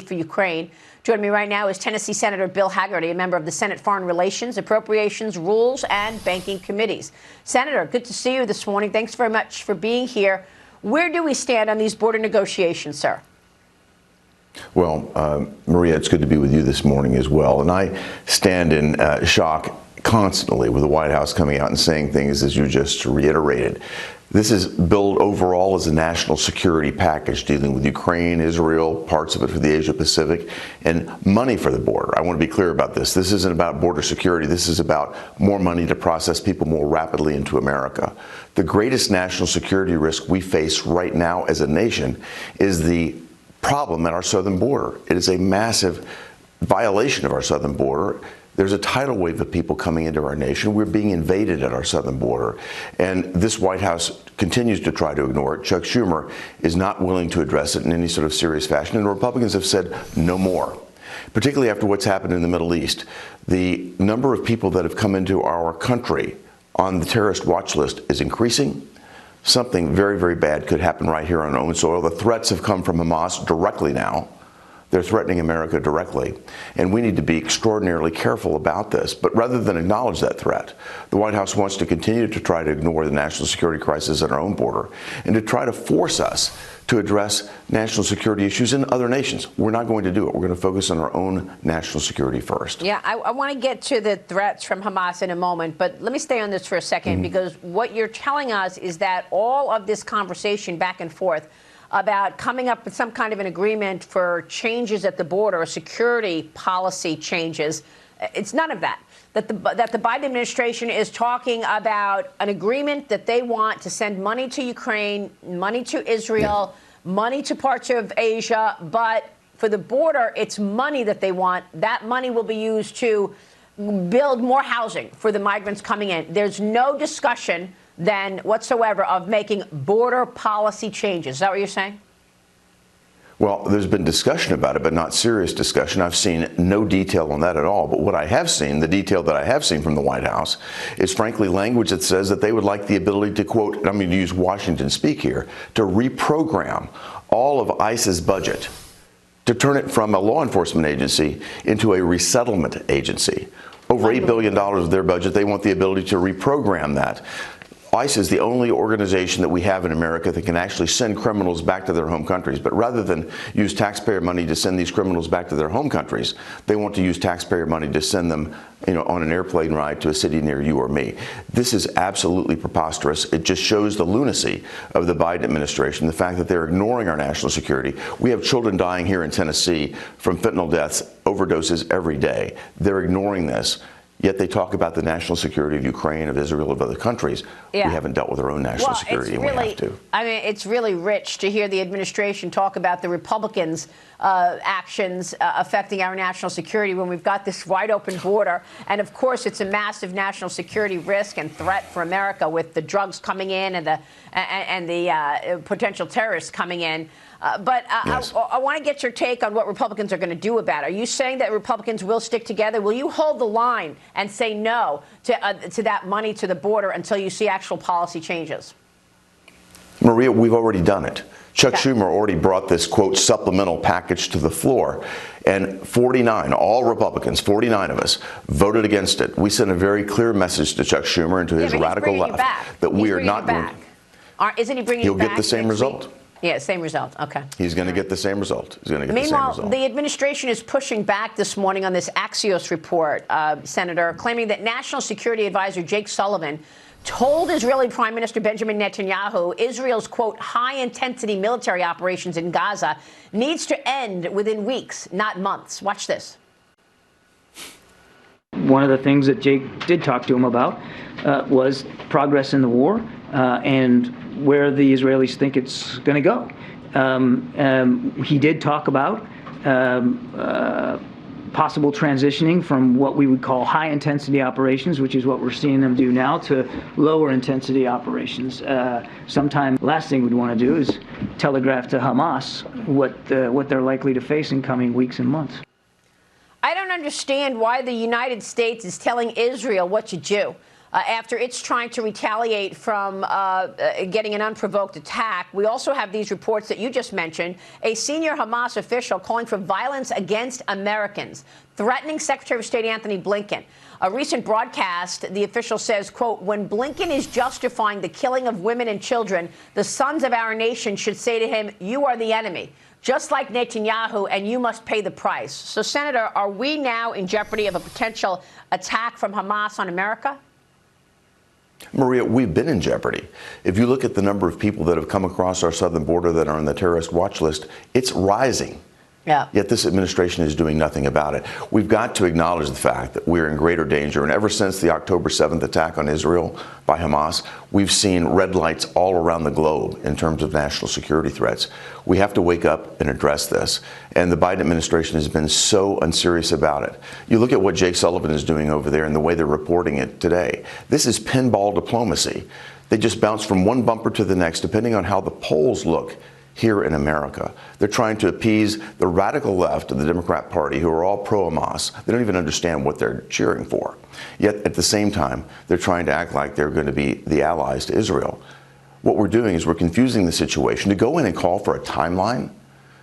for Ukraine. Joining me right now is Tennessee Senator Bill Hagerty, a member of the Senate Foreign Relations, Appropriations, Rules, and Banking Committees. Senator, good to see you this morning. Thanks very much for being here. Where do we stand on these border negotiations, sir? Well, Maria, it's good to be with you this morning as well. And I stand in shock constantly with the White House coming out and saying things as you just reiterated. This is billed overall as a national security package dealing with Ukraine, Israel, parts of it for the Asia Pacific, and money for the border. I want to be clear about this. This isn't about border security. This is about more money to process people more rapidly into America. The greatest national security risk we face right now as a nation is the problem at our southern border. It is a massive violation of our southern border. There's a tidal wave of people coming into our nation. We're being invaded at our southern border. And this White House continues to try to ignore it. Chuck Schumer is not willing to address it in any sort of serious fashion. And Republicans have said no more, particularly after what's happened in the Middle East. The number of people that have come into our country on the terrorist watch list is increasing. Something very, very bad could happen right here on our own soil. The threats have come from Hamas directly now. They're threatening America directly, and we need to be extraordinarily careful about this. But rather than acknowledge that threat, the White House wants to continue to try to ignore the national security crisis at our own border and to try to force us to address national security issues in other nations. We're not going to do it. We're going to focus on our own national security first. Yeah, I want to get to the threats from Hamas in a moment, but let me stay on this for a second, because what you're telling us is that all of this conversation back and forth about coming up with some kind of an agreement for changes at the border, security policy changes, it's none of that. That the Biden administration is talking about an agreement that they want to send money to Ukraine, money to Israel, money to parts of Asia, but for the border, it's money that they want. That money will be used to build more housing for the migrants coming in. There's no discussion then whatsoever of making border policy changes. Is that what you're saying? Well, there's been discussion about it, but not serious discussion. I've seen no detail on that at all. But what I have seen, the detail that I have seen from the White House, is frankly language that says that they would like the ability to, quote, and I'm going to use Washington speak here, to reprogram all of ICE's budget, to turn it from a law enforcement agency into a resettlement agency. Over $8 billion of their budget, they want the ability to reprogram that. ICE is the only organization that we have in America that can actually send criminals back to their home countries. But rather than use taxpayer money to send these criminals back to their home countries, they want to use taxpayer money to send them, on an airplane ride to a city near you or me. This is absolutely preposterous. It just shows the lunacy of the Biden administration, the fact that they're ignoring our national security. We have children dying here in Tennessee from fentanyl deaths, overdoses every day. They're ignoring this. Yet they talk about the national security of Ukraine, of Israel, of other countries. Yeah. We haven't dealt with our own national security, and we have to. I mean, it's really rich to hear the administration talk about the Republicans' actions affecting our national security when we've got this wide open border. And of course, it's a massive national security risk and threat for America with the drugs coming in and the potential terrorists coming in. Yes. I want to get your take on what Republicans are going to do about it. Are you saying that Republicans will stick together? Will you hold the line and say no to that money to the border until you see actual policy changes? Maria, we've already done it. Chuck Schumer already brought this, quote, supplemental package to the floor. And 49, all Republicans, 49 of us, voted against it. We sent a very clear message to Chuck Schumer and to his radical left that we are not going to. Isn't he bringing it back? He'll get the same result. Yeah, same result. Okay. He's going to get the same result. He's going to get the same result. Meanwhile, the administration is pushing back this morning on this Axios report, Senator, claiming that National Security Advisor Jake Sullivan told Israeli Prime Minister Benjamin Netanyahu Israel's, quote, high-intensity military operations in Gaza needs to end within weeks, not months. Watch this. One of the things that Jake did talk to him about was progress in the war and where the Israelis think it's going to go. He did talk about possible transitioning from what we would call high-intensity operations, which is what we're seeing them do now, to lower-intensity operations. Sometime last thing we'd want to do is telegraph to Hamas what they're likely to face in coming weeks and months. I don't understand why the United States is telling Israel what to do. after it's trying to retaliate from getting an unprovoked attack. We also have these reports that you just mentioned, a senior Hamas official calling for violence against Americans, threatening Secretary of State Anthony Blinken. A recent broadcast, the official says, quote, when Blinken is justifying the killing of women and children, the sons of our nation should say to him, you are the enemy, just like Netanyahu, and you must pay the price. So, Senator, are we now in jeopardy of a potential attack from Hamas on America? Maria, we've been in jeopardy. If you look at the number of people that have come across our southern border that are on the terrorist watch list, it's rising. Yeah. Yet this administration is doing nothing about it. We've got to acknowledge the fact that we're in greater danger. And ever since the October 7th attack on Israel by Hamas, we've seen red lights all around the globe in terms of national security threats. We have to wake up and address this. And the Biden administration has been so unserious about it. You look at what Jake Sullivan is doing over there and the way they're reporting it today. This is pinball diplomacy. They just bounce from one bumper to the next, depending on how the polls look here in America. They're trying to appease the radical left of the Democrat Party, who are all pro-Hamas. They don't even understand what they're cheering for. Yet, at the same time, they're trying to act like they're going to be the allies to Israel. What we're doing is we're confusing the situation. To go in and call for a timeline,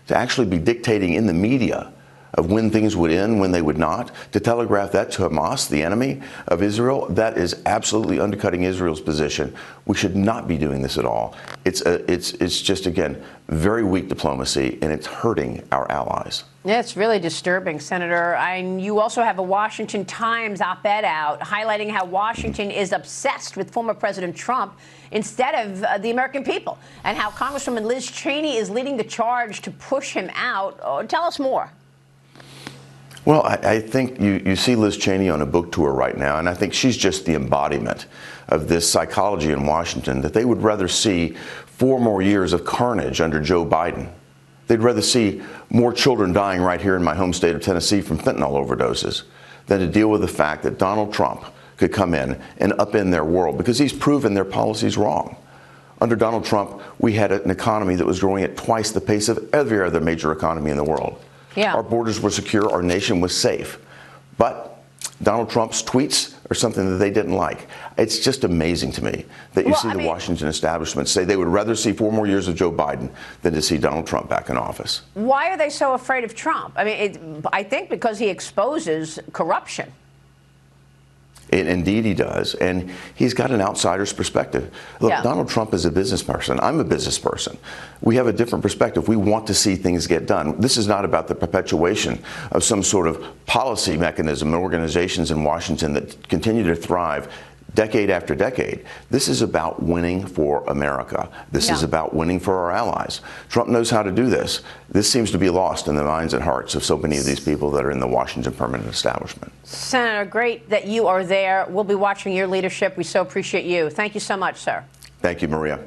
to actually be dictating in the media of when things would end, when they would not, to telegraph that to Hamas, the enemy of Israel, that is absolutely undercutting Israel's position. We should not be doing this at all. It's just, again, very weak diplomacy, and it's hurting our allies. Yeah, it's really disturbing, Senator. You also have a Washington Times op-ed out highlighting how Washington is obsessed with former President Trump instead of the American people, and how Congresswoman Liz Cheney is leading the charge to push him out. Oh, tell us more. Well, I think you see Liz Cheney on a book tour right now, and I think she's just the embodiment of this psychology in Washington, that they would rather see 4 more years of carnage under Joe Biden. They'd rather see more children dying right here in my home state of Tennessee from fentanyl overdoses than to deal with the fact that Donald Trump could come in and upend their world, because he's proven their policies wrong. Under Donald Trump, we had an economy that was growing at twice the pace of every other major economy in the world. Yeah. Our borders were secure, our nation was safe. But Donald Trump's tweets are something that they didn't like. It's just amazing to me that you see the Washington establishment say they would rather see 4 more years of Joe Biden than to see Donald Trump back in office. Why are they so afraid of Trump? I mean, I think because he exposes corruption. Indeed, he does. And he's got an outsider's perspective. Look, Yeah. Donald Trump is a business person. I'm a business person. We have a different perspective. We want to see things get done. This is not about the perpetuation of some sort of policy mechanism and organizations in Washington that continue to thrive decade after decade. This is about winning for America. This is about winning for our allies. Trump knows how to do this. This seems to be lost in the minds and hearts of so many of these people that are in the Washington permanent establishment. Senator, great that you are there. We'll be watching your leadership. We so appreciate you. Thank you so much, sir. Thank you, Maria.